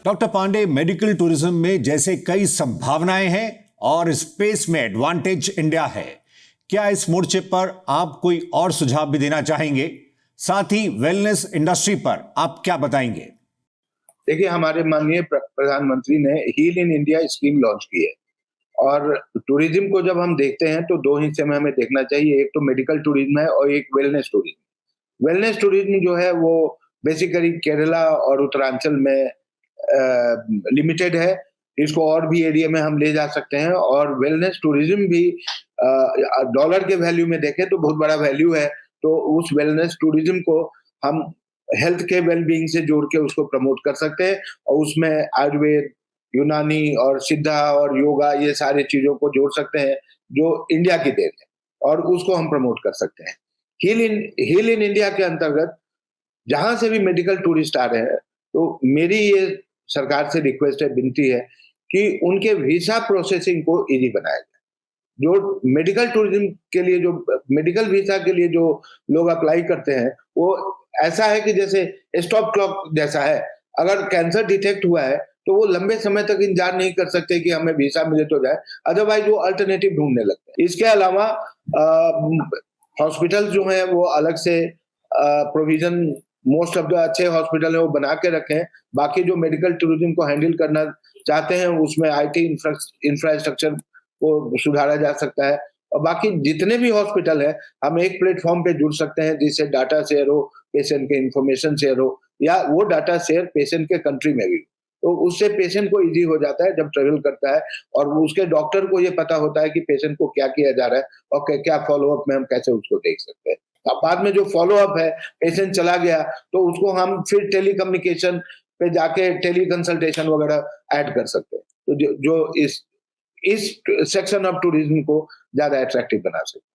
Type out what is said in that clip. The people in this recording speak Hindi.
डॉक्टर पांडे, मेडिकल टूरिज्म में जैसे कई संभावनाएं हैं और स्पेस में एडवांटेज इंडिया है, क्या इस मोर्चे पर आप कोई और सुझाव भी देना चाहेंगे? साथ ही वेलनेस इंडस्ट्री पर आप क्या बताएंगे? देखिए, हमारे माननीय प्रधानमंत्री ने heal in India scheme launch की है और टूरिज्म को जब हम देखते हैं तो दो हिस्से में हमें देखना चाहिए। एक तो मेडिकल टूरिज्म है और एक वेलनेस टूरिज्म। वेलनेस टूरिज्म जो है वो बेसिकली केरला और उत्तरांचल में लिमिटेड है। इसको और भी एरिया में हम ले जा सकते हैं और वेलनेस टूरिज्म भी डॉलर के वैल्यू में देखें तो बहुत बड़ा वैल्यू है। तो उस वेलनेस टूरिज्म को हम हेल्थ के वेलबींग से जोड़ के उसको प्रमोट कर सकते हैं और उसमें आयुर्वेद, यूनानी और सिद्धा और योगा ये सारी चीजों को जोड़ सकते हैं जो इंडिया की देन है और उसको हम प्रमोट कर सकते हैं। हील इन इंडिया के अंतर्गत जहां से भी मेडिकल टूरिस्ट आ रहे हैं तो मेरी ये सरकार से रिक्वेस्ट है, विनती है कि उनके वीजा प्रोसेसिंग को इजी बनाया जाए। जो मेडिकल टूरिज्म के लिए जो मेडिकल वीजा के लिए जो लोग अप्लाई करते हैं वो ऐसा है कि जैसे स्टॉप क्लॉक जैसा है। अगर कैंसर डिटेक्ट हुआ है तो वो लंबे समय तक इंतजार नहीं कर सकते कि हमें वीजा मिले तो जाए, अदरवाइज वो अल्टरनेटिव ढूंढने लगते हैं। इसके अलावा हॉस्पिटल जो है वो अलग से प्रोविजन, मोस्ट ऑफ द अच्छे हॉस्पिटल है वो बना के रखें। बाकी जो मेडिकल टूरिज्म को हैंडल करना चाहते हैं उसमें आईटी इंफ्रास्ट्रक्चर को सुधारा जा सकता है और बाकी जितने भी हॉस्पिटल है हम एक प्लेटफॉर्म पे जुड़ सकते हैं जिससे डाटा शेयर हो, पेशेंट के इंफॉर्मेशन शेयर हो या वो डाटा शेयर पेशेंट के कंट्री में भी। तो उससे पेशेंट को इजी हो जाता है जब ट्रेवल करता है और उसके डॉक्टर को ये पता होता है कि पेशेंट को क्या किया जा रहा है और क्या फॉलोअप में हम कैसे उसको देख सकते हैं। अब बाद में जो फॉलोअप है, पेशेंट चला गया तो उसको हम फिर टेलीकम्युनिकेशन पे जाके टेली कंसल्टेशन वगैरह ऐड कर सकते हैं। तो जो इस सेक्शन ऑफ टूरिज्म को ज्यादा अट्रैक्टिव बना सकते हैं।